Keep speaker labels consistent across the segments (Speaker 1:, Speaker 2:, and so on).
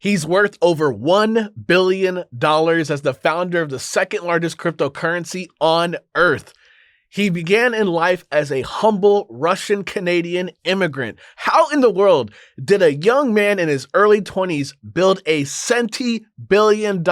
Speaker 1: He's worth over $1 billion as the founder of the second largest cryptocurrency on earth. He began in life as a humble Russian-Canadian immigrant. How in the world did a young man in his early 20s build a $centi-billion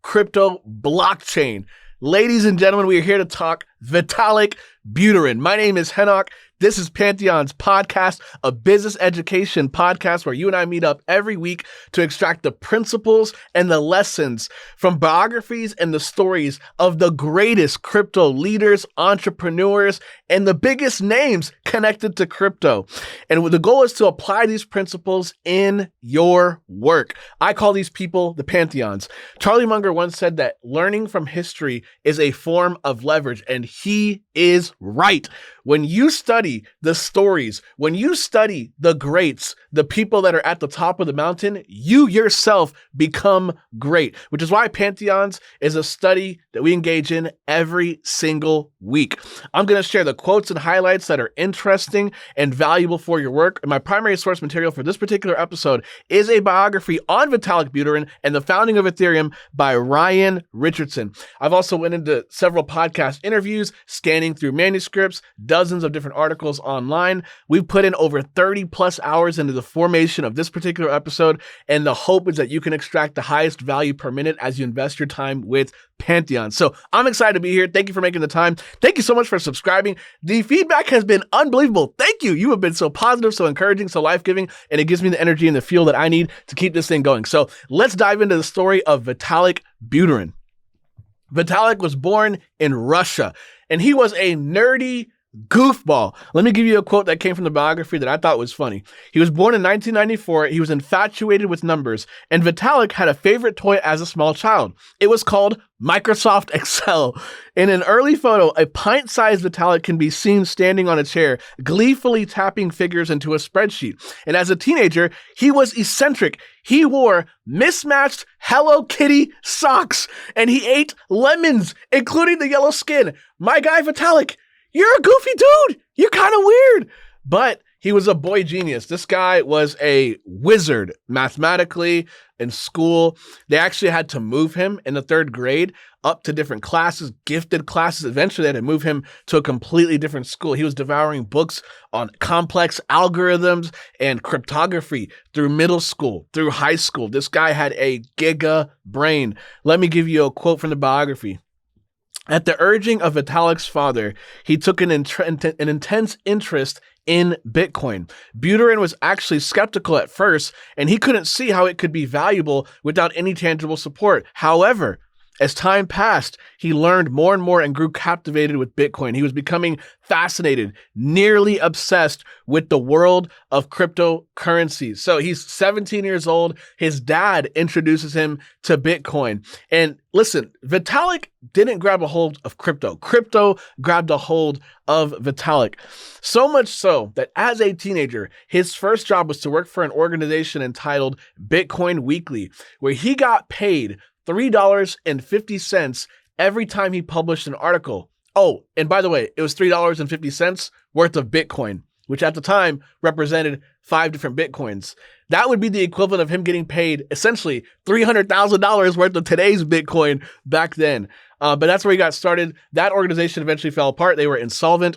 Speaker 1: crypto blockchain? Ladies and gentlemen, we are here to talk Vitalik Buterin. My name is Henok. This is Pantheons podcast, a business education podcast where you and I meet up every week to extract the principles and the lessons from biographies and the stories of the greatest crypto leaders, entrepreneurs, and the biggest names connected to crypto. And the goal is to apply these principles in your work. I call these people the Pantheons. Charlie Munger once said that learning from history is a form of leverage, and he is right. When you study the stories, when you study the greats, the people that are at the top of the mountain, you yourself become great, which is why Pantheons is a study that we engage in every single week. I'm going to share the quotes and highlights that are interesting and valuable for your work. And my primary source material for this particular episode is a biography on Vitalik Buterin and the founding of Ethereum by Ryan Richardson. I've also went into several podcast interviews, scanning through manuscripts, dozens of different articles online. We've put in over 30 plus hours into the formation of this particular episode, and the hope is that you can extract the highest value per minute as you invest your time with Pantheon. So I'm excited to be here. Thank you for making the time. Thank you so much for subscribing. The feedback has been unbelievable. Thank you. You have been so positive, so encouraging, so life-giving, and it gives me the energy and the fuel that I need to keep this thing going. So let's dive into the story of Vitalik Buterin. Vitalik was born in Russia, and he was a nerdy goofball. Let me give you a quote that came from the biography that I thought was funny. He was born in 1994. He was infatuated with numbers, and Vitalik had a favorite toy as a small child. It was called Microsoft Excel. In an early photo, a pint-sized Vitalik can be seen standing on a chair, gleefully tapping figures into a spreadsheet. And as a teenager, he was eccentric. He wore mismatched Hello Kitty socks, and he ate lemons, including the yellow skin. My guy Vitalik, you're a goofy dude. You're kind of weird. But he was a boy genius. This guy was a wizard mathematically in school. They actually had to move him in the third grade up to different classes, gifted classes. Eventually, they had to move him to a completely different school. He was devouring books on complex algorithms and cryptography through middle school, through high school. This guy had a giga brain. Let me give you a quote from the biography. At the urging of Vitalik's father, he took an intense interest in Bitcoin. Buterin was actually skeptical at first, and he couldn't see how it could be valuable without any tangible support. However, as time passed, he learned more and more and grew captivated with Bitcoin. He was becoming fascinated, nearly obsessed with the world of cryptocurrencies. So he's 17 years old. His dad introduces him to Bitcoin. And listen, Vitalik didn't grab a hold of crypto. Crypto grabbed a hold of Vitalik. So much so that as a teenager, his first job was to work for an organization entitled Bitcoin Weekly, where he got paid $3.50 every time he published an article. Oh, and by the way, it was $3.50 worth of Bitcoin, which at the time represented 5 different Bitcoins. That would be the equivalent of him getting paid essentially $300,000 worth of today's Bitcoin back then. But that's where he got started. That organization eventually fell apart. They were insolvent.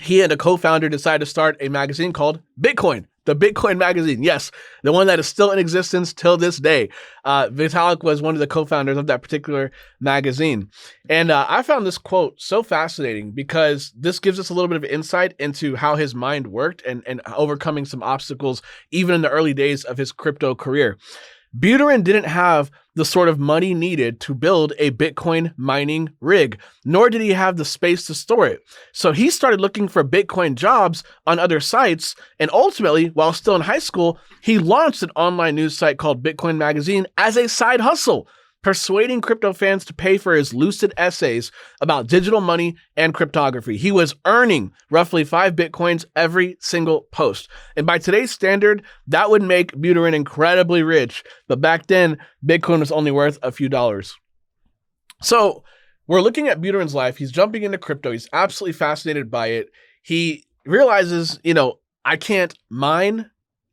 Speaker 1: He and a co-founder decided to start a magazine called Bitcoin. The Bitcoin magazine, yes, the one that is still in existence till this day. Vitalik was one of the co-founders of that particular magazine. And I found this quote so fascinating because this gives us a little bit of insight into how his mind worked and overcoming some obstacles, even in the early days of his crypto career. Buterin didn't have the sort of money needed to build a Bitcoin mining rig, nor did he have the space to store it. So he started looking for Bitcoin jobs on other sites, and ultimately, while still in high school, he launched an online news site called Bitcoin Magazine as a side hustle, persuading crypto fans to pay for his lucid essays about digital money and cryptography. He was earning roughly 5 Bitcoins every single post. And by today's standard, that would make Buterin incredibly rich. But back then, Bitcoin was only worth a few dollars. So we're looking at Buterin's life. He's jumping into crypto. He's absolutely fascinated by it. He realizes, I can't mine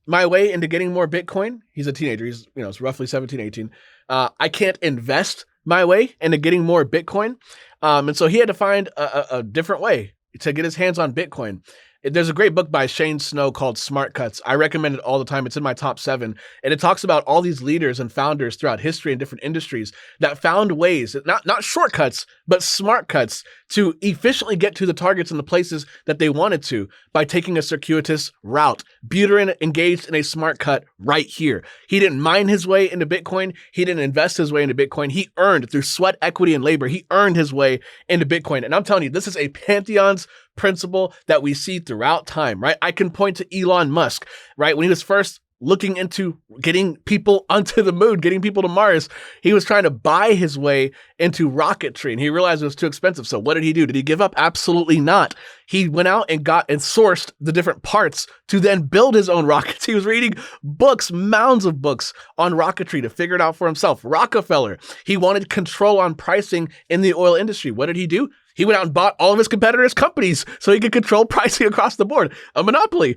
Speaker 1: my way into getting more Bitcoin. He's a teenager. He's, it's roughly 17, 18. I can't invest my way into getting more Bitcoin. And so he had to find a different way to get his hands on Bitcoin. There's a great book by Shane Snow called Smart Cuts. I recommend it all the time. It's in my top 7. And it talks about all these leaders and founders throughout history in different industries that found ways, not shortcuts, but smart cuts to efficiently get to the targets and the places that they wanted to by taking a circuitous route. Buterin engaged in a smart cut right here. He didn't mine his way into Bitcoin. He didn't invest his way into Bitcoin. He earned through sweat, equity, and labor. He earned his way into Bitcoin. And I'm telling you, this is a Pantheons principle that we see throughout time, right? I can point to Elon Musk, right? When he was first looking into getting people onto the moon, getting people to Mars, he was trying to buy his way into rocketry, and he realized it was too expensive. So what did he do? Did he give up? Absolutely not. He went out and got and sourced the different parts to then build his own rockets. He was reading books, mounds of books on rocketry to figure it out for himself. Rockefeller, he wanted control on pricing in the oil industry. What did he do? He went out and bought all of his competitors' companies so he could control pricing across the board. A monopoly.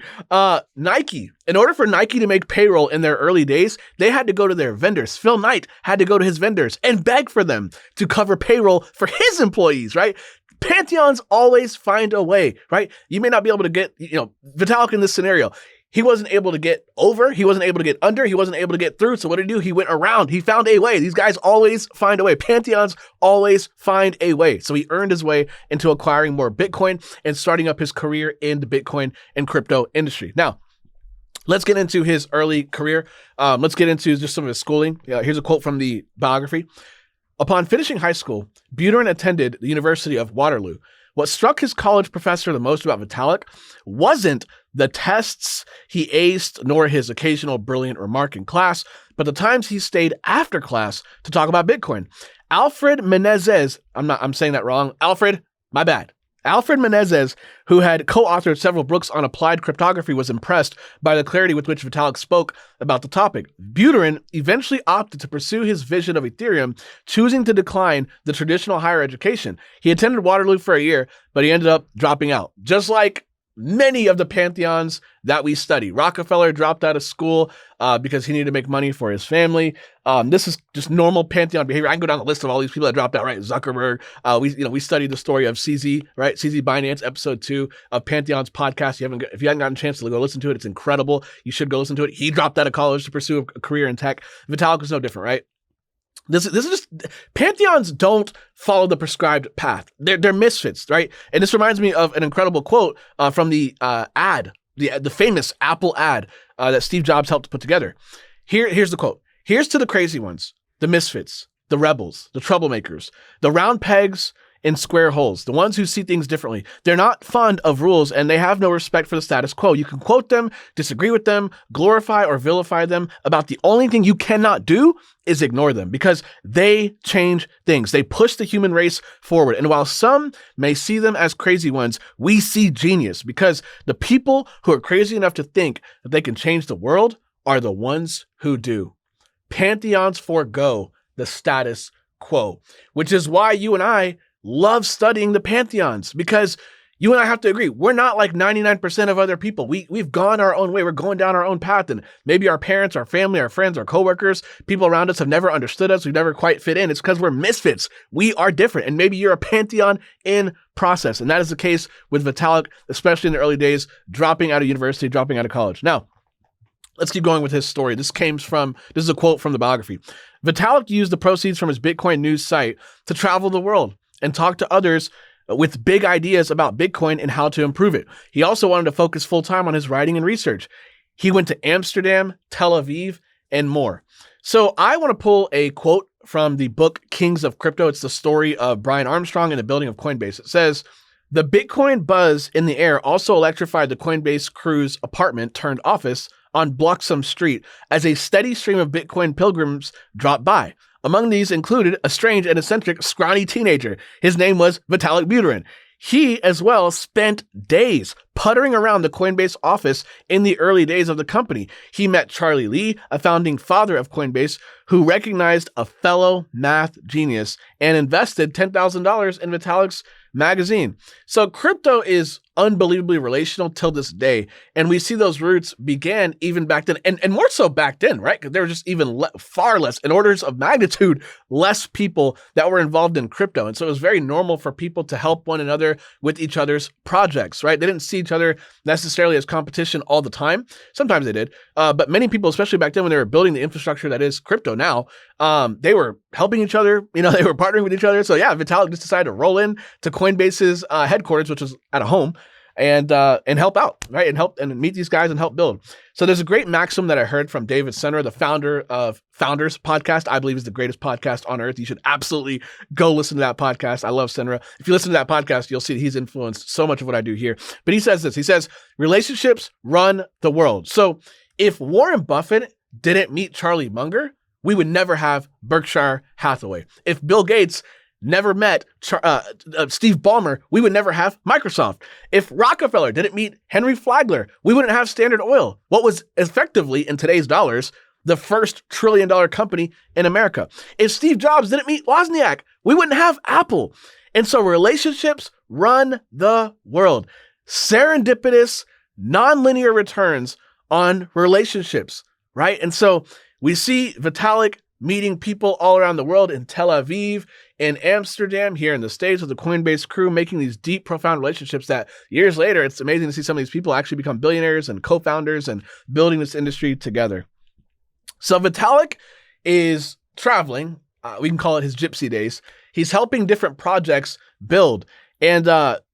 Speaker 1: Nike. In order for Nike to make payroll in their early days, they had to go to their vendors. Phil Knight had to go to his vendors and beg for them to cover payroll for his employees, right? Pantheons always find a way, right? You may not be able to get, Vitalik in this scenario. He wasn't able to get over. He wasn't able to get under. He wasn't able to get through. So what did he do? He went around. He found a way. These guys always find a way. Pantheons always find a way. So he earned his way into acquiring more Bitcoin and starting up his career in the Bitcoin and crypto industry. Now, let's get into his early career. Let's get into just some of his schooling. Here's a quote from the biography. Upon finishing high school, Buterin attended the University of Waterloo. What struck his college professor the most about Vitalik wasn't the tests he aced, nor his occasional brilliant remark in class, but the times he stayed after class to talk about Bitcoin. Alfred Menezes, I'm saying that wrong. Alfred, my bad. Alfred Menezes, who had co-authored several books on applied cryptography, was impressed by the clarity with which Vitalik spoke about the topic. Buterin eventually opted to pursue his vision of Ethereum, choosing to decline the traditional higher education. He attended Waterloo for a year, but he ended up dropping out. Just like many of the Pantheons that we study. Rockefeller dropped out of school because he needed to make money for his family. This is just normal Pantheon behavior. I can go down the list of all these people that dropped out, right? Zuckerberg. We studied the story of CZ, right? CZ Binance, episode 2 of Pantheon's podcast. If you haven't gotten a chance to go listen to it, it's incredible. You should go listen to it. He dropped out of college to pursue a career in tech. Vitalik was no different, right? This is just, Pantheons don't follow the prescribed path. They're misfits, right? And this reminds me of an incredible quote from the ad, the famous Apple ad that Steve Jobs helped put together. Here's the quote. Here's to the crazy ones, the misfits, the rebels, the troublemakers, the round pegs in square holes, the ones who see things differently. They're not fond of rules and they have no respect for the status quo. You can quote them, disagree with them, glorify or vilify them. About the only thing you cannot do is ignore them because they change things. They push the human race forward. And while some may see them as crazy ones, we see genius because the people who are crazy enough to think that they can change the world are the ones who do. Pantheons forego the status quo, which is why you and I love studying the Pantheons, because you and I have to agree, we're not like 99% of other people. We've gone our own way. We're going down our own path. And maybe our parents, our family, our friends, our coworkers, people around us have never understood us. We've never quite fit in. It's because we're misfits. We are different. And maybe you're a Pantheon in process. And that is the case with Vitalik, especially in the early days, dropping out of university, dropping out of college. Now, let's keep going with his story. This is a quote from the biography. Vitalik used the proceeds from his Bitcoin news site to travel the world and talk to others with big ideas about Bitcoin and how to improve it. He also wanted to focus full-time on his writing and research. He went to Amsterdam, Tel Aviv, and more. So I want to pull a quote from the book Kings of Crypto. It's the story of Brian Armstrong and the building of Coinbase. It says, the Bitcoin buzz in the air also electrified the Coinbase crew's apartment turned office on Bloxham Street as a steady stream of Bitcoin pilgrims dropped by. Among these included a strange and eccentric, scrawny teenager. His name was Vitalik Buterin. He, as well, spent days puttering around the Coinbase office in the early days of the company. He met Charlie Lee, a founding father of Coinbase, who recognized a fellow math genius and invested $10,000 in Vitalik's magazine. So crypto is unbelievably relational till this day. And we see those roots began even back then, and more so back then, right? Because there were just even far less, in orders of magnitude, less people that were involved in crypto. And so it was very normal for people to help one another with each other's projects, right? They didn't see each other necessarily as competition all the time. Sometimes they did. But many people, especially back then when they were building the infrastructure that is crypto now, they were helping each other, they were partnering with each other. So yeah, Vitalik just decided to roll in to Coinbase's headquarters, which was at a home, and help out, right? And help and meet these guys and help build. So there's a great maxim that I heard from David Senra, the founder of Founders podcast. I believe is the greatest podcast on earth. You should absolutely go listen to that podcast. I love Senra. If you listen to that podcast, you'll see that he's influenced so much of what I do here. But he says this, he says, relationships run the world. So if Warren Buffett didn't meet Charlie Munger, we would never have Berkshire Hathaway. If Bill Gates never met Steve Ballmer, we would never have Microsoft. If Rockefeller didn't meet Henry Flagler, we wouldn't have Standard Oil, what was effectively, in today's dollars, the first $1 trillion company in America. If Steve Jobs didn't meet Wozniak, we wouldn't have Apple. And so relationships run the world. Serendipitous, nonlinear returns on relationships, right? And so we see Vitalik meeting people all around the world in Tel Aviv, in Amsterdam, here in the States with the Coinbase crew, making these deep, profound relationships that years later, it's amazing to see some of these people actually become billionaires and co-founders and building this industry together. So Vitalik is traveling. We can call it his gypsy days. He's helping different projects build. And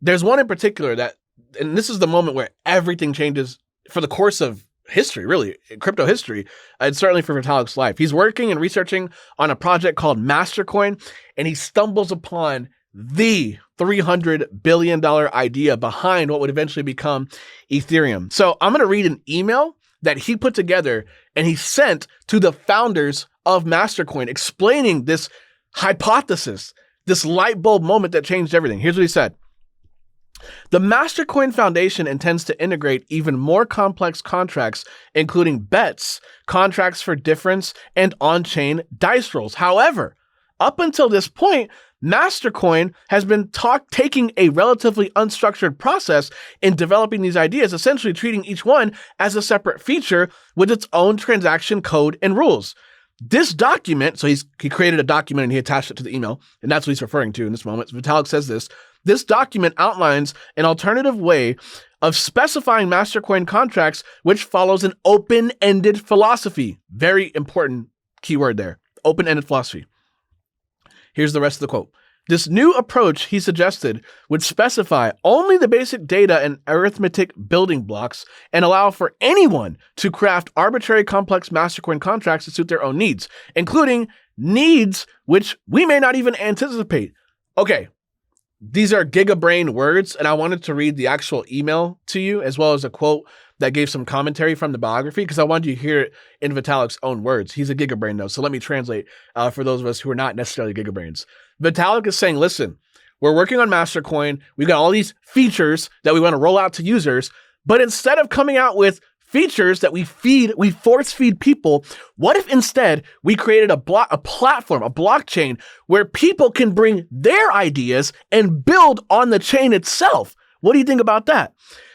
Speaker 1: there's one in particular that, and this is the moment where everything changes for the course of history, really, crypto history, and certainly for Vitalik's life. He's working and researching on a project called Mastercoin, and he stumbles upon the $300 billion idea behind what would eventually become Ethereum. So I'm going to read an email that he put together and he sent to the founders of Mastercoin explaining this hypothesis, this light bulb moment that changed everything. Here's what he said. The Mastercoin Foundation intends to integrate even more complex contracts, including bets, contracts for difference, and on-chain dice rolls. However, up until this point, Mastercoin has been taking a relatively unstructured process in developing these ideas, essentially treating each one as a separate feature with its own transaction code and rules. This document, so he created a document and he attached it to the email, and that's what he's referring to in this moment. Vitalik says this document outlines an alternative way of specifying Mastercoin contracts, which follows an open-ended philosophy. Very important keyword there, open-ended philosophy. Here's the rest of the quote. This new approach, he suggested, would specify only the basic data and arithmetic building blocks and allow for anyone to craft arbitrary complex Mastercoin contracts to suit their own needs, including needs which we may not even anticipate. Okay, these are gigabrain words, and I wanted to read the actual email to you as well as a quote that gave some commentary from the biography because I wanted you to hear it in Vitalik's own words. He's a gigabrain though, so let me translate for those of us who are not necessarily gigabrains. Vitalik is saying, listen, we're working on Mastercoin. We've got all these features that we want to roll out to users, but instead of coming out with features that we force feed people, what if instead we created a platform, a blockchain where people can bring their ideas and build on the chain itself? What do you think about that?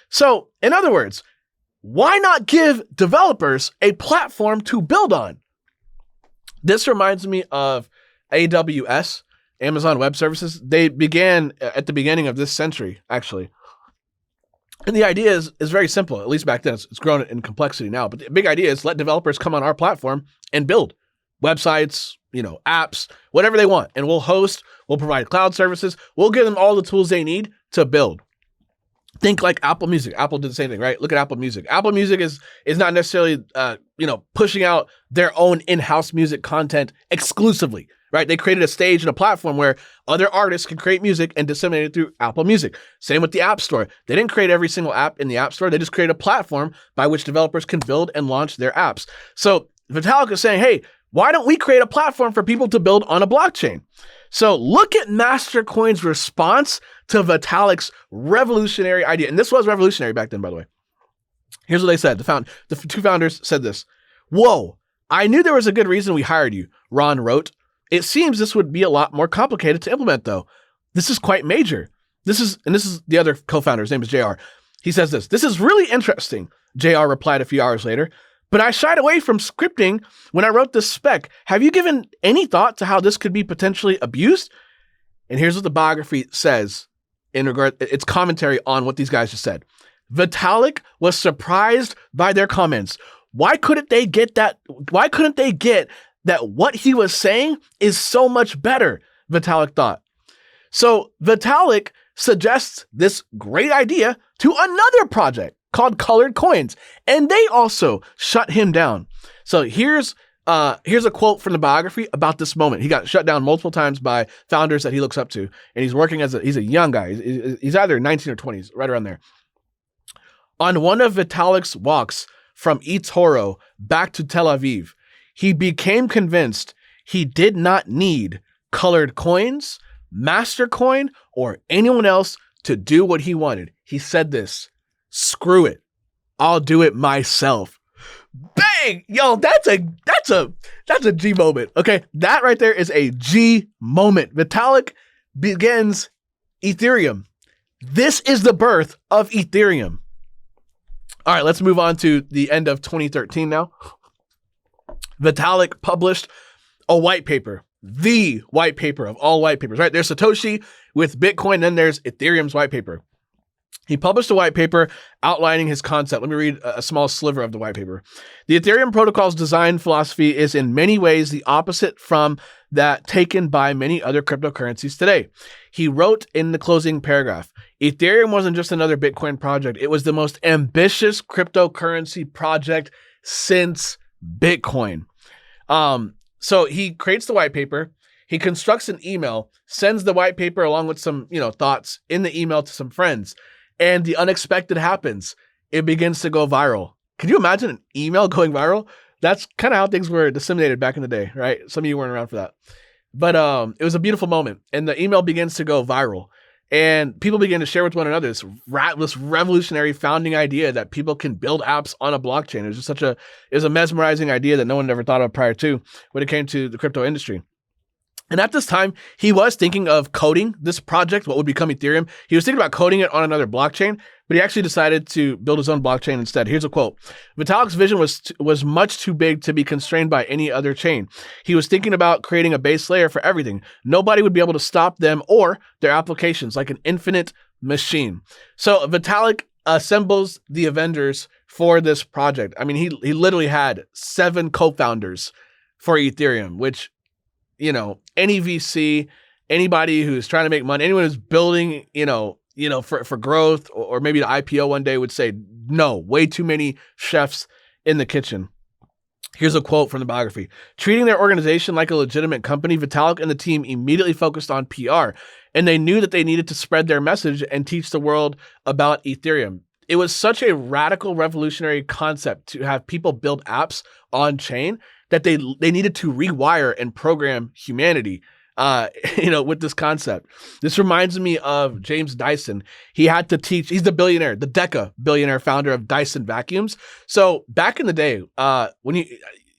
Speaker 1: So in other words, why not give developers a platform to build on? This reminds me of AWS, Amazon Web Services. They began at the beginning of this century, actually. And the idea is very simple, at least back then. It's grown in complexity now. But the big idea is let developers come on our platform and build websites, apps, whatever they want. And we'll host, we'll provide cloud services. We'll give them all the tools they need to build. Think like Apple Music. Apple did the same thing, right? Look at Apple Music. Apple Music is not necessarily, pushing out their own in-house music content exclusively, right? They created a stage and a platform where other artists can create music and disseminate it through Apple Music. Same with the App Store. They didn't create every single app in the App Store. They just created a platform by which developers can build and launch their apps. So Vitalik is saying, hey, why don't we create a platform for people to build on a blockchain? So look at Mastercoin's response to Vitalik's revolutionary idea. And this was revolutionary back then, by the way. Here's what they said. The two founders said this. Whoa, I knew there was a good reason we hired you, Ron wrote. It seems this would be a lot more complicated to implement, though. This is quite major. This is the other co-founder. His name is JR. He says this. This is really interesting, JR replied a few hours later. But I shied away from scripting when I wrote this spec. Have you given any thought to how this could be potentially abused? And here's what the biography says in regard, its commentary on what these guys just said. Vitalik was surprised by their comments. Why couldn't they get that? Why couldn't they get that what he was saying is so much better? Vitalik thought. So Vitalik suggests this great idea to another project called Colored Coins, and they also shut him down. So here's a quote from the biography about this moment. He got shut down multiple times by founders that he looks up to, and he's working he's a young guy. He's either 19 or 20s, right around there. On one of Vitalik's walks from eToro back to Tel Aviv, he became convinced he did not need Colored Coins, Mastercoin, or anyone else to do what he wanted. He said this, screw it, I'll do it myself. Bang! Yo, that's a G moment. Okay, that right there is a G moment. Vitalik begins Ethereum. This is the birth of Ethereum. All right, let's move on to the end of 2013 now. Vitalik published a white paper, the white paper of all white papers, right? There's Satoshi with Bitcoin, then there's Ethereum's white paper. He published a white paper outlining his concept. Let me read a small sliver of the white paper. The Ethereum protocol's design philosophy is in many ways the opposite from that taken by many other cryptocurrencies today. He wrote in the closing paragraph, Ethereum wasn't just another Bitcoin project. It was the most ambitious cryptocurrency project since Bitcoin. So he creates the white paper. He constructs an email, sends the white paper along with some, thoughts in the email to some friends. And the unexpected happens. It begins to go viral. Could you imagine an email going viral? That's kind of how things were disseminated back in the day, right? Some of you weren't around for that. But it was a beautiful moment. And the email begins to go viral. And people begin to share with one another this revolutionary founding idea that people can build apps on a blockchain. It was just it was a mesmerizing idea that no one had ever thought of prior to when it came to the crypto industry. And at this time, he was thinking of coding this project, what would become Ethereum. He was thinking about coding it on another blockchain, but he actually decided to build his own blockchain instead. Here's a quote. Vitalik's vision was much too big to be constrained by any other chain. He was thinking about creating a base layer for everything. Nobody would be able to stop them or their applications, like an infinite machine. So Vitalik assembles the vendors for this project. I mean, he literally had 7 co-founders for Ethereum, which, any VC, anybody who's trying to make money, anyone who's building, for growth or maybe the IPO one day would say, no, way too many chefs in the kitchen. Here's a quote from the biography. Treating their organization like a legitimate company, Vitalik and the team immediately focused on PR, and they knew that they needed to spread their message and teach the world about Ethereum. It was such a radical, revolutionary concept to have people build apps on chain that they needed to rewire and program humanity, with this concept. This reminds me of James Dyson. He had to teach, he's the billionaire, the Deca billionaire founder of Dyson vacuums. So back in the day, when I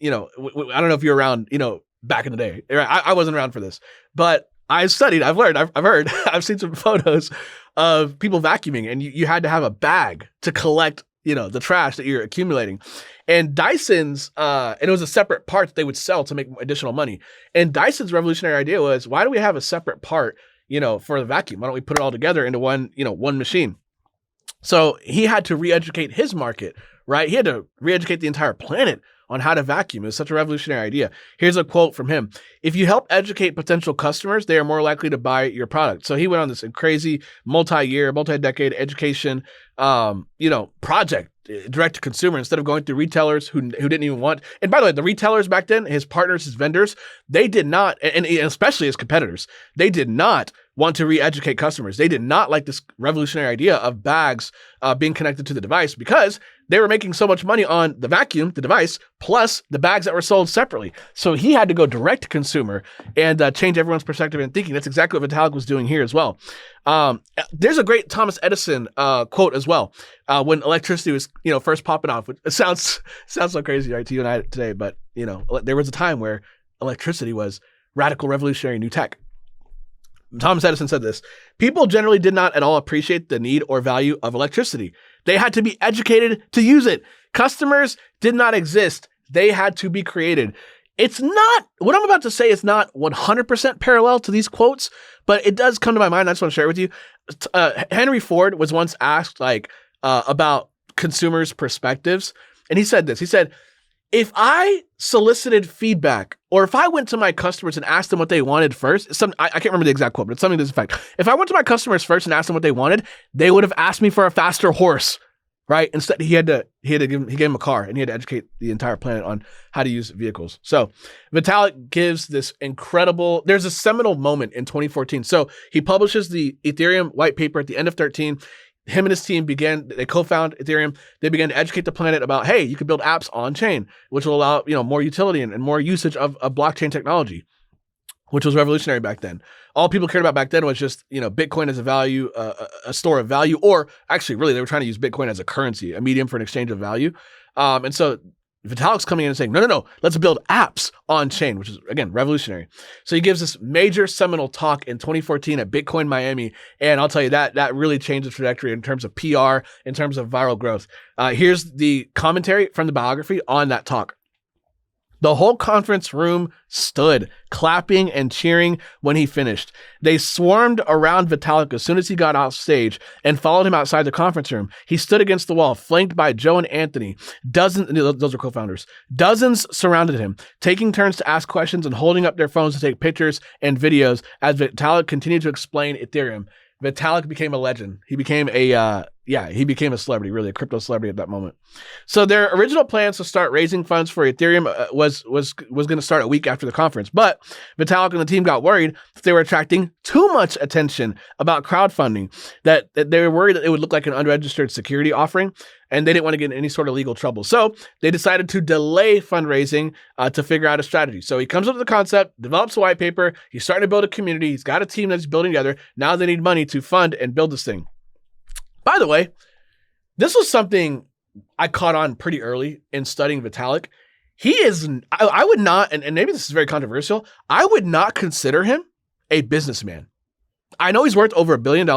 Speaker 1: don't know if you're around, back in the day, I wasn't around for this, but I've studied, I've learned, I've heard, I've seen some photos of people vacuuming, and you had to have a bag to collect, the trash that you're accumulating. And Dyson's, and it was a separate part that they would sell to make additional money. And Dyson's revolutionary idea was, why do we have a separate part, for the vacuum? Why don't we put it all together into one machine? So he had to re-educate his market, right? He had to re-educate the entire planet on how to vacuum. It was such a revolutionary idea. Here's a quote from him. If you help educate potential customers, they are more likely to buy your product. So he went on this crazy multi-decade education, project, direct to consumer, instead of going through retailers who didn't even want. And by the way, the retailers back then, his partners, his vendors, they did not, and especially his competitors, they did not want to re-educate customers. They did not like this revolutionary idea of bags being connected to the device, because they were making so much money on the vacuum, the device, plus the bags that were sold separately. So he had to go direct to consumer and change everyone's perspective and thinking. That's exactly what Vitalik was doing here as well. There's a great Thomas Edison quote as well. When electricity was, first popping off, which it sounds so crazy, right, to you and I today, but there was a time where electricity was radical, revolutionary new tech. Thomas Edison said this: people generally did not at all appreciate the need or value of electricity. They had to be educated to use it. Customers did not exist. They had to be created. It's not, what I'm about to say is not 100% parallel to these quotes, but it does come to my mind. I just want to share it with you. Henry Ford was once asked about consumers' perspectives. And he said this. He said, if I solicited feedback, or if I went to my customers and asked them what they wanted first, I can't remember the exact quote, but it's something to this effect. If I went to my customers first and asked them what they wanted, they would have asked me for a faster horse, right? Instead, he gave him a car, and he had to educate the entire planet on how to use vehicles. So Vitalik gives this incredible, there's a seminal moment in 2014. So he publishes the Ethereum white paper at the end of 13. Him and his team they co-found Ethereum. They began to educate the planet about, hey, you can build apps on chain, which will allow, more utility and more usage of blockchain technology, which was revolutionary back then. All people cared about back then was just, Bitcoin as a value, a store of value, or actually really they were trying to use Bitcoin as a currency, a medium for an exchange of value. And so Vitalik's coming in and saying, no, let's build apps on chain, which is, again, revolutionary. So he gives this major seminal talk in 2014 at Bitcoin Miami. And I'll tell you that really changed the trajectory in terms of PR, in terms of viral growth. Here's the commentary from the biography on that talk. The whole conference room stood, clapping and cheering when he finished. They swarmed around Vitalik as soon as he got off stage and followed him outside the conference room. He stood against the wall, flanked by Joe and Anthony. Those are co-founders. Dozens surrounded him, taking turns to ask questions and holding up their phones to take pictures and videos as Vitalik continued to explain Ethereum. Vitalik became a legend. He became a celebrity, really a crypto celebrity at that moment. So their original plans to start raising funds for Ethereum was going to start a week after the conference, but Vitalik and the team got worried that they were attracting too much attention about crowdfunding, that they were worried that it would look like an unregistered security offering, and they didn't want to get in any sort of legal trouble. So they decided to delay fundraising to figure out a strategy. So he comes up with the concept, develops a white paper, he's starting to build a community, he's got a team that's building together. Now they need money to fund and build this thing. By the way, this was something I caught on pretty early in studying Vitalik. I would not, and maybe this is very controversial, I would not consider him a businessman. I know he's worth over $1 billion.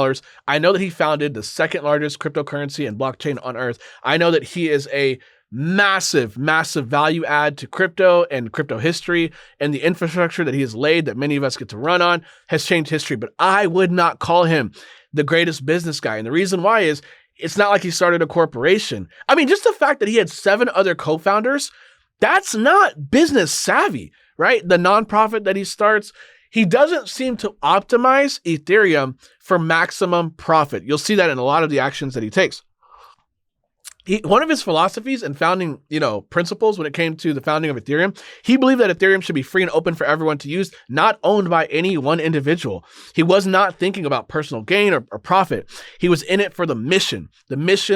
Speaker 1: I know that he founded the second largest cryptocurrency and blockchain on earth. I know that he is a massive, massive value add to crypto and crypto history, and the infrastructure that he has laid that many of us get to run on has changed history, but I would not call him the greatest business guy. And the reason why is it's not like he started a corporation. I mean, just the fact that he had 7 other co-founders, that's not business savvy, right? The nonprofit that he starts, he doesn't seem to optimize Ethereum for maximum profit. You'll see that in a lot of the actions that he takes. One of his philosophies and founding, principles when it came to the founding of Ethereum, he believed that Ethereum should be free and open for everyone to use, not owned by any one individual. He was not thinking about personal gain or profit. He was in it for the mission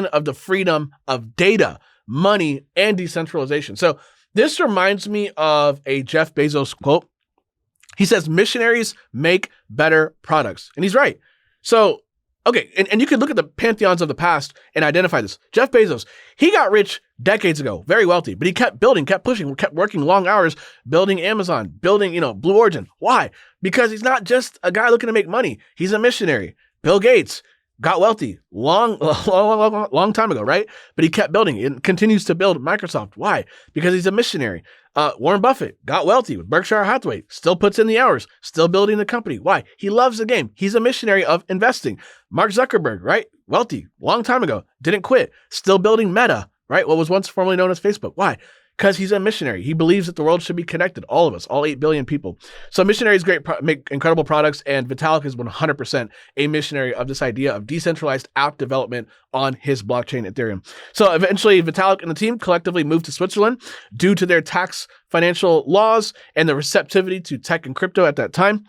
Speaker 1: of the freedom of data, money, and decentralization. So this reminds me of a Jeff Bezos quote. He says, missionaries make better products. And he's right. So, okay, and you can look at the pantheons of the past and identify this. Jeff Bezos, he got rich decades ago, very wealthy, but he kept building, kept pushing, kept working long hours, building Amazon, building, Blue Origin. Why? Because he's not just a guy looking to make money. He's a missionary. Bill Gates got wealthy long time ago, right? But he kept building and continues to build Microsoft. Why? Because he's a missionary. Warren Buffett got wealthy with Berkshire Hathaway, still puts in the hours, still building the company. Why? He loves the game. He's a missionary of investing. Mark Zuckerberg, right? Wealthy, long time ago, didn't quit, still building Meta, right? What was once formerly known as Facebook. Why? Because he's a missionary. He believes that the world should be connected, all of us, all 8 billion people. So missionaries make incredible products, and Vitalik is 100% a missionary of this idea of decentralized app development on his blockchain Ethereum. So eventually, Vitalik and the team collectively moved to Switzerland due to their tax financial laws and the receptivity to tech and crypto at that time.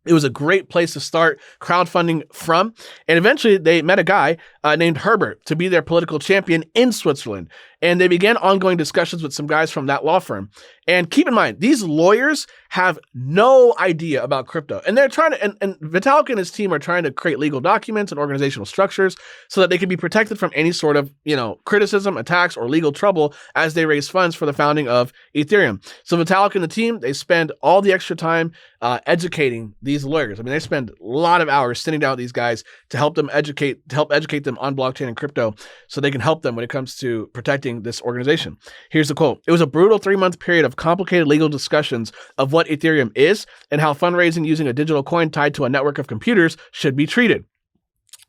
Speaker 1: It was a great place to start crowdfunding from. And eventually they met a guy named Herbert to be their political champion in Switzerland. And they began ongoing discussions with some guys from that law firm. And keep in mind, these lawyers have no idea about crypto. And they're trying to, and Vitalik and his team are trying to create legal documents and organizational structures so that they can be protected from any sort of, criticism, attacks, or legal trouble as they raise funds for the founding of Ethereum. So Vitalik and the team, they spend all the extra time educating these lawyers. I mean, they spend a lot of hours sitting down with these guys to help educate them on blockchain and crypto so they can help them when it comes to protecting this organization. Here's the quote. It was a brutal 3-month period of complicated legal discussions of what Ethereum is and how fundraising using a digital coin tied to a network of computers should be treated,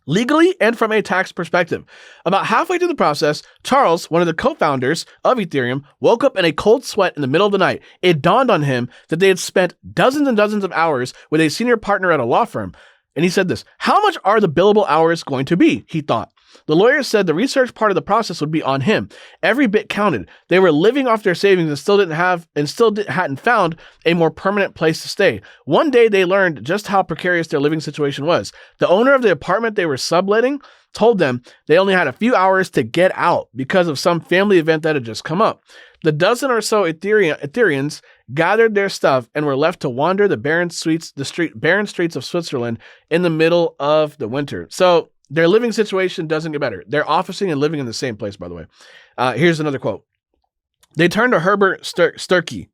Speaker 1: legally and from a tax perspective. About halfway through the process, Charles, one of the co-founders of Ethereum, woke up in a cold sweat in the middle of the night. It dawned on him that they had spent dozens and dozens of hours with a senior partner at a law firm. And he said this, "How much are the billable hours going to be?" he thought. The lawyer said the research part of the process would be on him. Every bit counted. They were living off their savings and hadn't found a more permanent place to stay. One day they learned just how precarious their living situation was. The owner of the apartment they were subletting told them they only had a few hours to get out because of some family event that had just come up. The dozen or so Ethereans gathered their stuff and were left to wander the barren streets of Switzerland in the middle of the winter. So their living situation doesn't get better. They're officing and living in the same place, by the way. Here's another quote. They turned to Herbert Sturkey.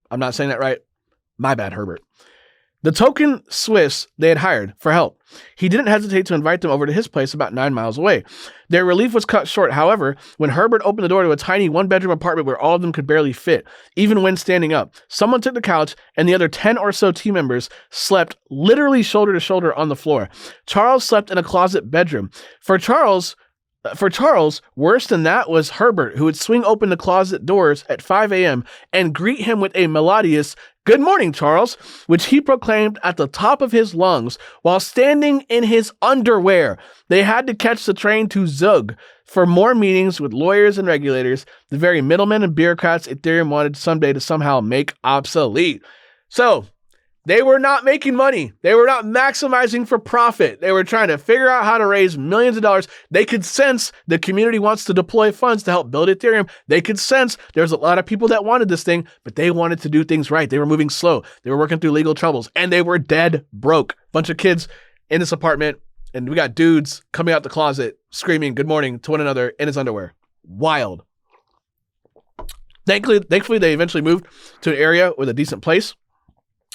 Speaker 1: I'm not saying that right. My bad, Herbert. The token Swiss they had hired for help. He didn't hesitate to invite them over to his place about 9 miles away. Their relief was cut short, however, when Herbert opened the door to a tiny one-bedroom apartment where all of them could barely fit, even when standing up. Someone took the couch, and the other 10 or so team members slept literally shoulder to shoulder on the floor. Charles slept in a closet bedroom. For Charles, worse than that was Herbert, who would swing open the closet doors at 5 a.m. and greet him with a melodious "Good morning, Charles," which he proclaimed at the top of his lungs while standing in his underwear. They had to catch the train to Zug for more meetings with lawyers and regulators, the very middlemen and bureaucrats Ethereum wanted someday to somehow make obsolete. So, they were not making money. They were not maximizing for profit. They were trying to figure out how to raise millions of dollars. They could sense the community wants to deploy funds to help build Ethereum. They could sense there's a lot of people that wanted this thing, but they wanted to do things right. They were moving slow. They were working through legal troubles, and they were dead broke. Bunch of kids in this apartment, and we got dudes coming out the closet screaming good morning to one another in his underwear. Wild. Thankfully, they eventually moved to an area with a decent place.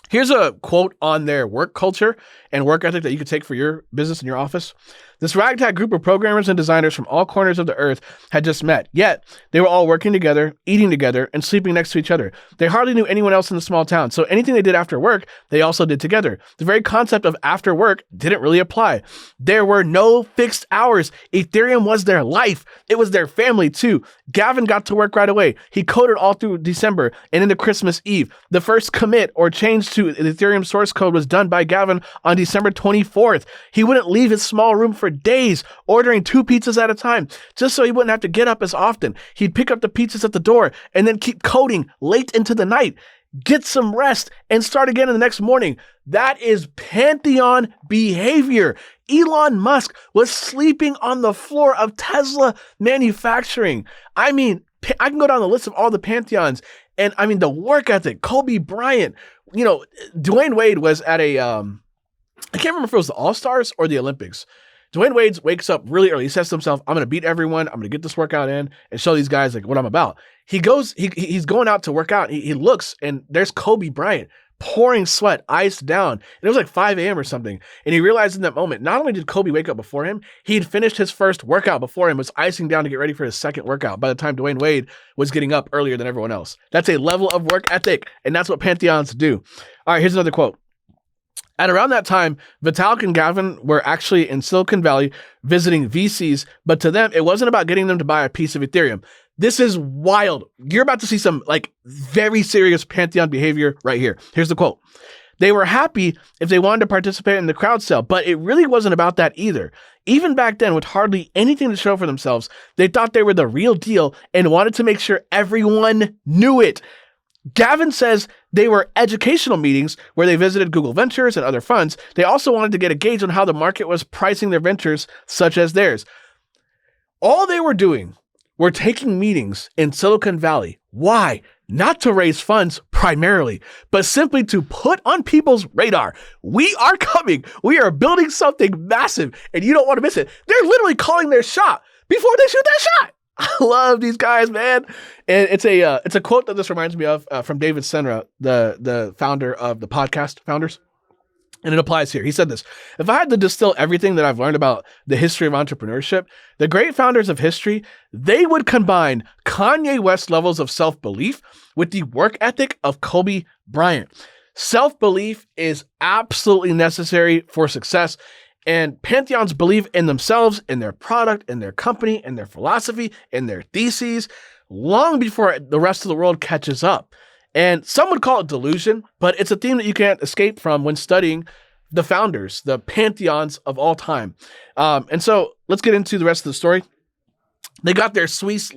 Speaker 1: Here's a quote on their work culture and work ethic that you could take for your business and your office. This ragtag group of programmers and designers from all corners of the earth had just met, yet they were all working together, eating together, and sleeping next to each other. They hardly knew anyone else in the small town, so anything they did after work, they also did together. The very concept of after work didn't really apply. There were no fixed hours. Ethereum was their life. It was their family too. Gavin got to work right away. He coded all through December and into Christmas Eve. The first commit or change to the Ethereum source code was done by Gavin on December 24th. He wouldn't leave his small room for days, ordering 2 pizzas at a time, just so he wouldn't have to get up as often. He'd pick up the pizzas at the door and then keep coding late into the night, get some rest, and start again in the next morning. That is Pantheon behavior. Elon Musk was sleeping on the floor of Tesla manufacturing. I mean, I can go down the list of all the Pantheons, and I mean, the work ethic, Kobe Bryant, Dwayne Wade was at I can't remember if it was the All-Stars or the Olympics. Dwayne Wade wakes up really early. He says to himself, I'm going to beat everyone. I'm going to get this workout in and show these guys like what I'm about. He's going out to work out. He looks, and there's Kobe Bryant pouring sweat, eyes down. And it was like 5 a.m. or something. And he realized in that moment, not only did Kobe wake up before him, he'd finished his first workout before him, was icing down to get ready for his second workout by the time Dwayne Wade was getting up earlier than everyone else. That's a level of work ethic, and that's what Pantheons do. All right, here's another quote. At around that time, Vitalik and Gavin were actually in Silicon Valley visiting VCs, but to them, it wasn't about getting them to buy a piece of Ethereum. This is wild. You're about to see some very serious Pantheon behavior right here. Here's the quote. They were happy if they wanted to participate in the crowd sale, but it really wasn't about that either. Even back then, with hardly anything to show for themselves, they thought they were the real deal and wanted to make sure everyone knew it. Gavin says they were educational meetings where they visited Google Ventures and other funds. They also wanted to get a gauge on how the market was pricing their ventures, such as theirs. All they were doing were taking meetings in Silicon Valley. Why? Not to raise funds primarily, but simply to put on people's radar. We are coming. We are building something massive, and you don't want to miss it. They're literally calling their shot before they shoot that shot. I love these guys, man. And it's a quote that this reminds me of from David Senra, the founder of the podcast Founders. And it applies here. He said this: if I had to distill everything that I've learned about the history of entrepreneurship, the great founders of history, they would combine Kanye West levels of self-belief with the work ethic of Kobe Bryant. Self-belief is absolutely necessary for success. And Pantheons believe in themselves, in their product, in their company, in their philosophy, in their theses, long before the rest of the world catches up. And some would call it delusion, but it's a theme that you can't escape from when studying the founders, the pantheons of all time. And so let's get into the rest of the story. They got their Swiss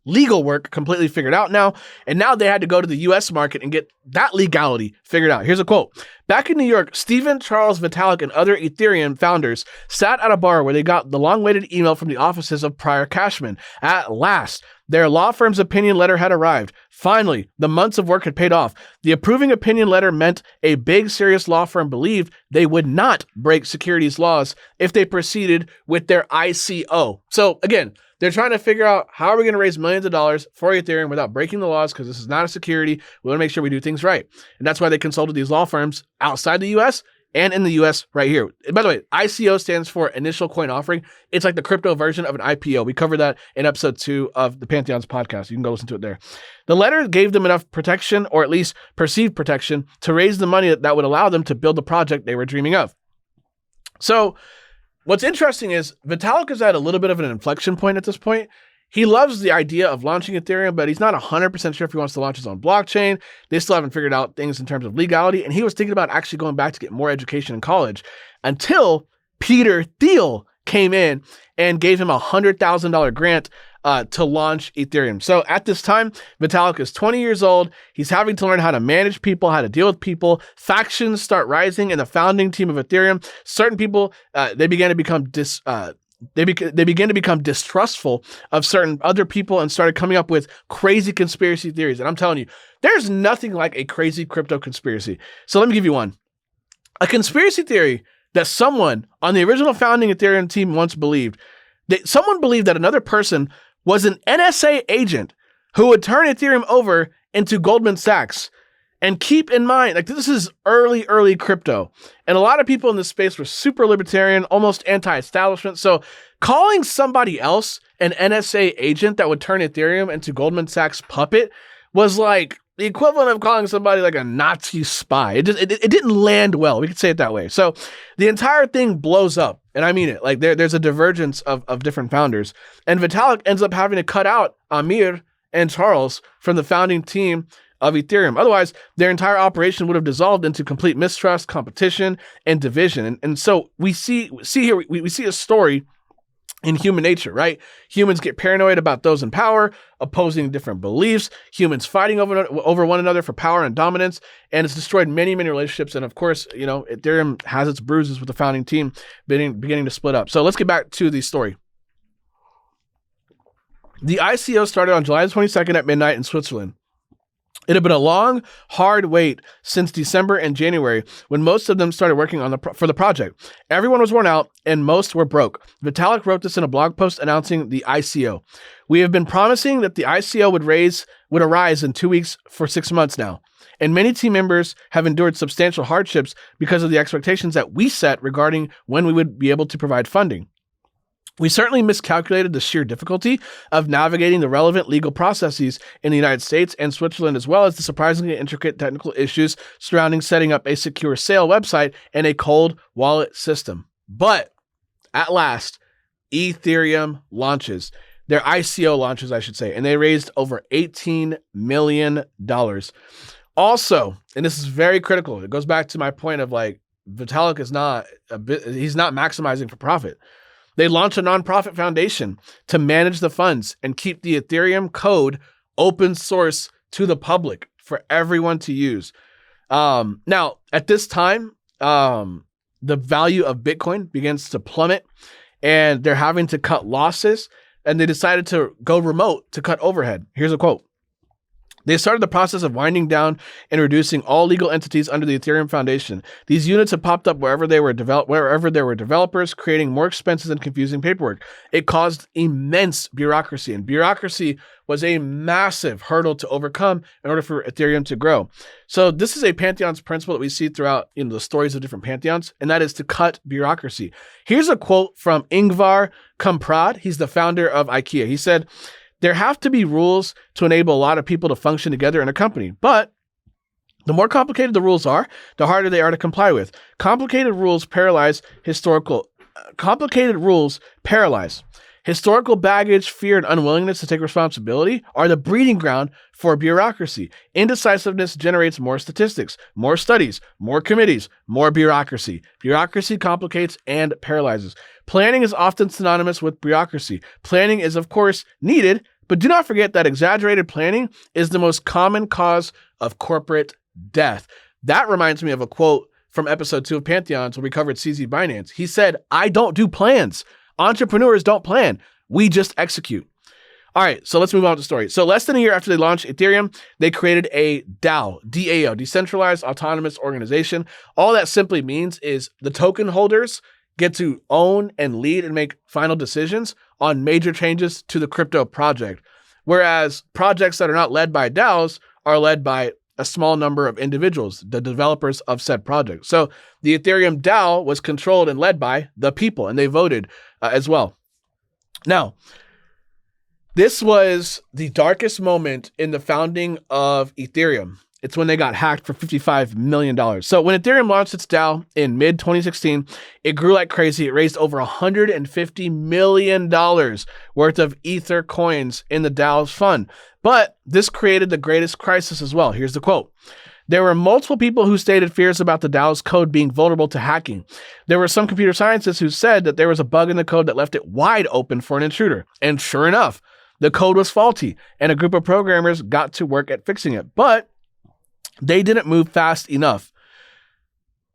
Speaker 1: legal work completely figured out now. And now they had to go to the US market and get that legality figured out. Here's a quote. Back in New York, Stephen, Charles, Vitalik, and other Ethereum founders sat at a bar where they got the long-awaited email from the offices of prior cashmen. At last, their law firm's opinion letter had arrived. Finally, the months of work had paid off. The approving opinion letter meant a big, serious law firm believed they would not break securities laws if they proceeded with their ICO. So again, they're trying to figure out how are we going to raise millions of dollars for Ethereum without breaking the laws, because this is not a security. We want to make sure we do things right. And that's why they consulted these law firms outside the US and in the US right here. And by the way, ICO stands for initial coin offering. It's like the crypto version of an IPO. We covered that in episode 2 of the Pantheons podcast. You can go listen to it there. The letter gave them enough protection, or at least perceived protection, to raise the money that would allow them to build the project they were dreaming of. So what's interesting is Vitalik is at a little bit of an inflection point at this point. He loves the idea of launching Ethereum, but he's not 100% sure if he wants to launch his own blockchain. They still haven't figured out things in terms of legality. And he was thinking about actually going back to get more education in college until Peter Thiel came in and gave him a $100,000 grant to launch Ethereum. So at this time, Vitalik is 20 years old. He's having to learn how to manage people, how to deal with people. Factions start rising in the founding team of Ethereum. Certain people, they began to become distrustful of certain other people and started coming up with crazy conspiracy theories. And I'm telling you, there's nothing like a crazy crypto conspiracy. So let me give you one. A conspiracy theory that someone on the original founding Ethereum team once believed. Someone believed that another person was an NSA agent who would turn Ethereum over into Goldman Sachs. And keep in mind, like, this is early crypto. And a lot of people in this space were super libertarian, almost anti-establishment. So calling somebody else an NSA agent that would turn Ethereum into Goldman Sachs puppet was like the equivalent of calling somebody like a Nazi spy. It didn't land well. We could say it that way. So the entire thing blows up. And I mean it. Like, there's a divergence of different founders. And Vitalik ends up having to cut out Amir and Charles from the founding team of Ethereum. Otherwise, their entire operation would have dissolved into complete mistrust, competition, and division. And so we see a story in human nature, right? Humans get paranoid about those in power, opposing different beliefs, humans fighting over one another for power and dominance, and it's destroyed many relationships. And of course, Ethereum has its bruises with the founding team beginning to split up. So let's get back to the story. The ICO started on July 22nd at midnight in Switzerland. It had been a long, hard wait since December and January, when most of them started working for the project. Everyone was worn out, and most were broke. Vitalik wrote this in a blog post announcing the ICO. We have been promising that the ICO would arise in 2 weeks for 6 months now, and many team members have endured substantial hardships because of the expectations that we set regarding when we would be able to provide funding. We certainly miscalculated the sheer difficulty of navigating the relevant legal processes in the United States and Switzerland, as well as the surprisingly intricate technical issues surrounding setting up a secure sale website and a cold wallet system. But at last, Ethereum launches. Their ICO launches, I should say, and they raised over $18 million. Also, and this is very critical, it goes back to my point of like, Vitalik is he's not maximizing for profit. They launched a nonprofit foundation to manage the funds and keep the Ethereum code open source to the public for everyone to use. Now, at this time, the value of Bitcoin begins to plummet, and they're having to cut losses, and they decided to go remote to cut overhead. Here's a quote. They started the process of winding down and reducing all legal entities under the Ethereum Foundation. These units have popped up wherever there were developers, creating more expensive and confusing paperwork. It caused immense bureaucracy, and bureaucracy was a massive hurdle to overcome in order for Ethereum to grow. So this is a Pantheons principle that we see throughout the stories of different Pantheons, and that is to cut bureaucracy. Here's a quote from Ingvar Kamprad. He's the founder of IKEA. He said, "There have to be rules to enable a lot of people to function together in a company, but the more complicated the rules are, the harder they are to comply with. Complicated rules paralyze. Historical baggage, fear, and unwillingness to take responsibility are the breeding ground for bureaucracy. Indecisiveness generates more statistics, more studies, more committees, more bureaucracy. Bureaucracy complicates and paralyzes. Planning is often synonymous with bureaucracy. Planning is, of course, needed, but do not forget that exaggerated planning is the most common cause of corporate death." That reminds me of a quote from episode 2 of Pantheons when we covered CZ Binance. He said, "I don't do plans. Entrepreneurs don't plan. We just execute." All right, so let's move on to the story. So less than a year after they launched Ethereum, they created a DAO, DAO, Decentralized Autonomous Organization. All that simply means is the token holders get to own and lead and make final decisions on major changes to the crypto project, whereas projects that are not led by DAOs are led by a small number of individuals, the developers of said project. So the Ethereum DAO was controlled and led by the people, and they voted as well. Now, this was the darkest moment in the founding of Ethereum. It's when they got hacked for $55 million. So when Ethereum launched its DAO in mid-2016, it grew like crazy. It raised over $150 million worth of Ether coins in the DAO's fund. But this created the greatest crisis as well. Here's the quote. "There were multiple people who stated fears about the DAO's code being vulnerable to hacking. There were some computer scientists who said that there was a bug in the code that left it wide open for an intruder. And sure enough, the code was faulty, and a group of programmers got to work at fixing it. But they didn't move fast enough.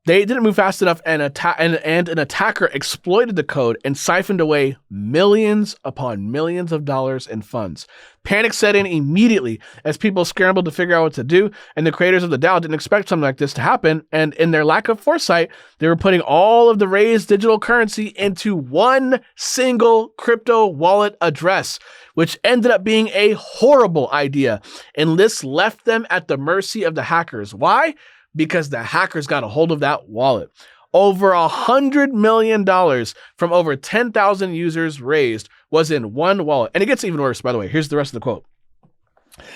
Speaker 1: And an attacker exploited the code and siphoned away millions upon millions of dollars in funds. Panic set in immediately as people scrambled to figure out what to do, and the creators of the DAO didn't expect something like this to happen, and in their lack of foresight, they were putting all of the raised digital currency into one single crypto wallet address, which ended up being a horrible idea, and this left them at the mercy of the hackers. Why? Because the hackers got a hold of that wallet. Over $100 million from over 10,000 users raised was in one wallet. And it gets even worse, by the way. Here's the rest of the quote.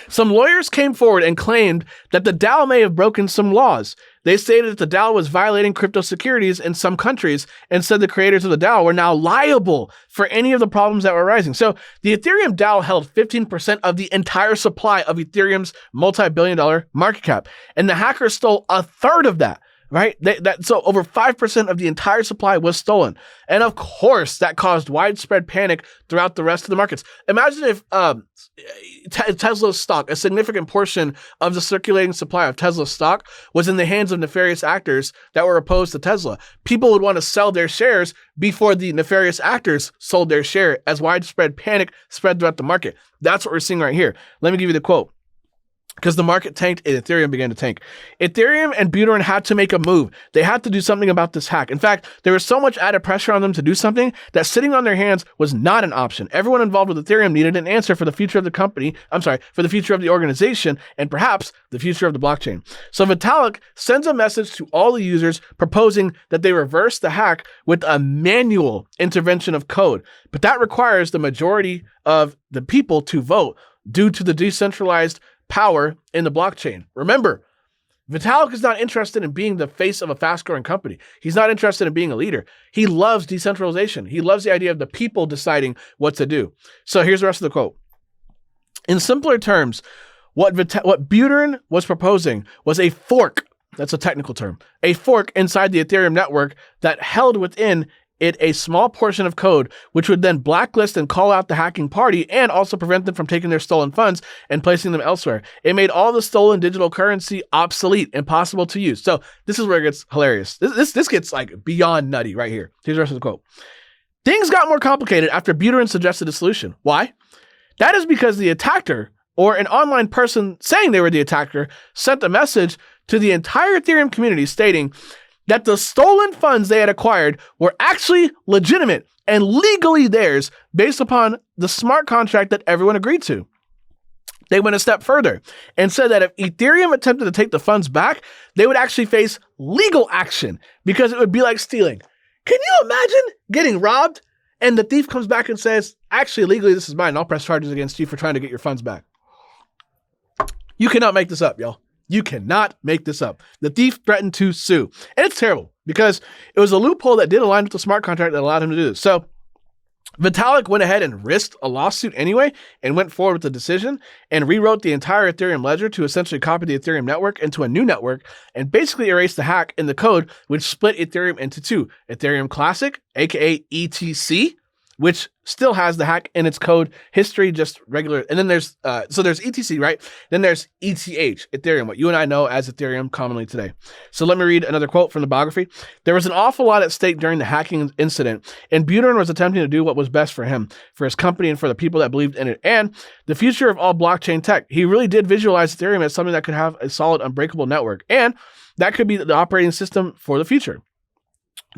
Speaker 1: "Some lawyers came forward and claimed that the DAO may have broken some laws. They stated that the DAO was violating crypto securities in some countries and said the creators of the DAO were now liable for any of the problems that were arising." So the Ethereum DAO held 15% of the entire supply of Ethereum's multi-billion-dollar market cap, and the hackers stole a third of that. Right? So over 5% of the entire supply was stolen. And of course, that caused widespread panic throughout the rest of the markets. Imagine if Tesla's stock, a significant portion of the circulating supply of Tesla's stock, was in the hands of nefarious actors that were opposed to Tesla. People would want to sell their shares before the nefarious actors sold their share as widespread panic spread throughout the market. That's what we're seeing right here. Let me give you the quote. Because the market tanked and Ethereum began to tank. Ethereum and Buterin had to make a move. They had to do something about this hack. In fact, there was so much added pressure on them to do something that sitting on their hands was not an option. Everyone involved with Ethereum needed an answer for the future of the company, for the future of the organization, and perhaps the future of the blockchain. So Vitalik sends a message to all the users proposing that they reverse the hack with a manual intervention of code. But that requires the majority of the people to vote due to the decentralized power in the blockchain. Remember, Vitalik is not interested in being the face of a fast-growing company. He's not interested in being a leader. He loves decentralization. He loves the idea of the people deciding what to do. So here's the rest of the quote. In simpler terms, what Buterin was proposing was a fork. That's a technical term. A fork inside the Ethereum network that held within it a small portion of code, which would then blacklist and call out the hacking party and also prevent them from taking their stolen funds and placing them elsewhere. It made all the stolen digital currency obsolete, impossible to use. So this is where it gets hilarious. This gets like beyond nutty right here. Here's the rest of the quote. Things got more complicated after Buterin suggested a solution. Why? That is because the attacker or an online person saying they were the attacker sent a message to the entire Ethereum community stating that the stolen funds they had acquired were actually legitimate and legally theirs based upon the smart contract that everyone agreed to. They went a step further and said that if Ethereum attempted to take the funds back, they would actually face legal action because it would be like stealing. Can you imagine getting robbed and the thief comes back and says, actually, legally, this is mine. I'll press charges against you for trying to get your funds back. You cannot make this up, y'all. You cannot make this up. The thief threatened to sue. And it's terrible because it was a loophole that did align with the smart contract that allowed him to do this. So Vitalik went ahead and risked a lawsuit anyway and went forward with the decision and rewrote the entire Ethereum ledger to essentially copy the Ethereum network into a new network and basically erase the hack in the code, which split Ethereum into two: Ethereum Classic, aka ETC, which still has the hack in its code history, just regular. And then there's ETC, right? Then there's ETH, Ethereum, what you and I know as Ethereum commonly today. So let me read another quote from the biography. There was an awful lot at stake during the hacking incident, and Buterin was attempting to do what was best for him, for his company, and for the people that believed in it, and the future of all blockchain tech. He really did visualize Ethereum as something that could have a solid, unbreakable network, and that could be the operating system for the future.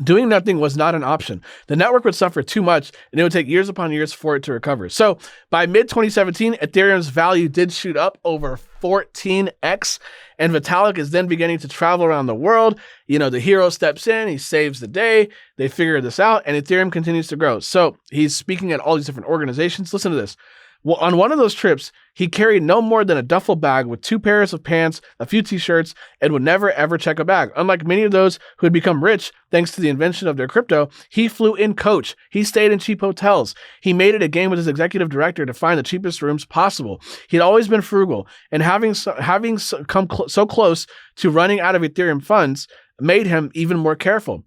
Speaker 1: Doing nothing was not an option. The network would suffer too much, and it would take years upon years for it to recover. So by mid-2017, Ethereum's value did shoot up over 14x, and Vitalik is then beginning to travel around the world. You know, the hero steps in, he saves the day, they figure this out, and Ethereum continues to grow. So he's speaking at all these different organizations. Listen to this. Well, on one of those trips, he carried no more than a duffel bag with 2 pairs of pants, a few t-shirts, and would never ever check a bag. Unlike many of those who had become rich thanks to the invention of their crypto, he flew in coach. He stayed in cheap hotels. He made it a game with his executive director to find the cheapest rooms possible. He'd always been frugal, and having come so close to running out of Ethereum funds made him even more careful.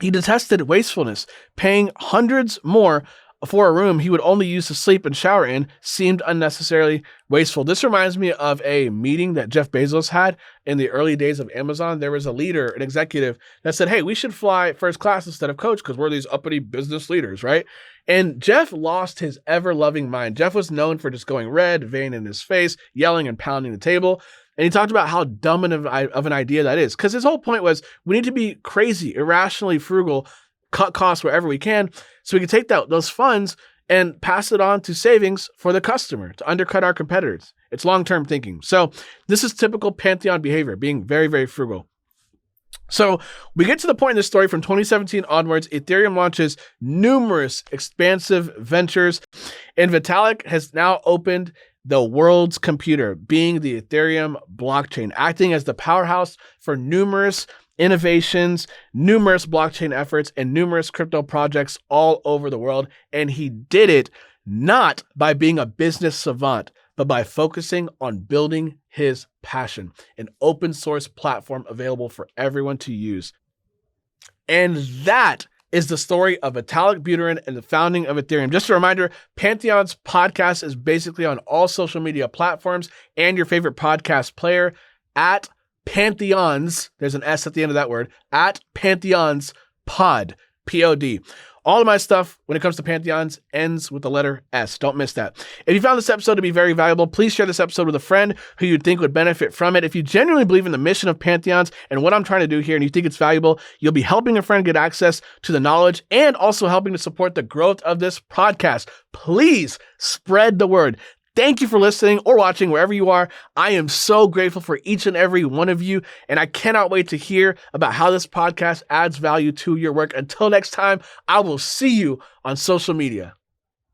Speaker 1: He detested wastefulness. Paying hundreds more for a room he would only use to sleep and shower in seemed unnecessarily wasteful. This reminds me of a meeting that Jeff Bezos had in the early days of Amazon. There was a leader, an executive, that said, hey, we should fly first class instead of coach because we're these uppity business leaders, right? And Jeff lost his ever-loving mind. Jeff was known for just going red, vein in his face, yelling and pounding the table. And he talked about how dumb of an idea that is. Because his whole point was we need to be crazy, irrationally frugal, cut costs wherever we can, so we can take those funds and pass it on to savings for the customer to undercut our competitors. It's long-term thinking. So this is typical Pantheon behavior, being very, very frugal. So we get to the point in this story from 2017 onwards, Ethereum launches numerous expansive ventures, and Vitalik has now opened the world's computer, being the Ethereum blockchain, acting as the powerhouse for numerous innovations, numerous blockchain efforts, and numerous crypto projects all over the world. And he did it not by being a business savant, but by focusing on building his passion, an open source platform available for everyone to use. And that is the story of Vitalik Buterin and the founding of Ethereum. Just a reminder, Pantheons podcast is basically on all social media platforms and your favorite podcast player at Pantheons, there's an S at the end of that word, at Pantheons Pod, P-O-D. All of my stuff when it comes to Pantheons ends with the letter S. Don't miss that. If you found this episode to be very valuable, please share this episode with a friend who you'd think would benefit from it. If you genuinely believe in the mission of Pantheons and what I'm trying to do here and you think it's valuable, you'll be helping a friend get access to the knowledge and also helping to support the growth of this podcast. Please spread the word. Thank you for listening or watching wherever you are. I am so grateful for each and every one of you, and I cannot wait to hear about how this podcast adds value to your work. Until next time, I will see you on social media.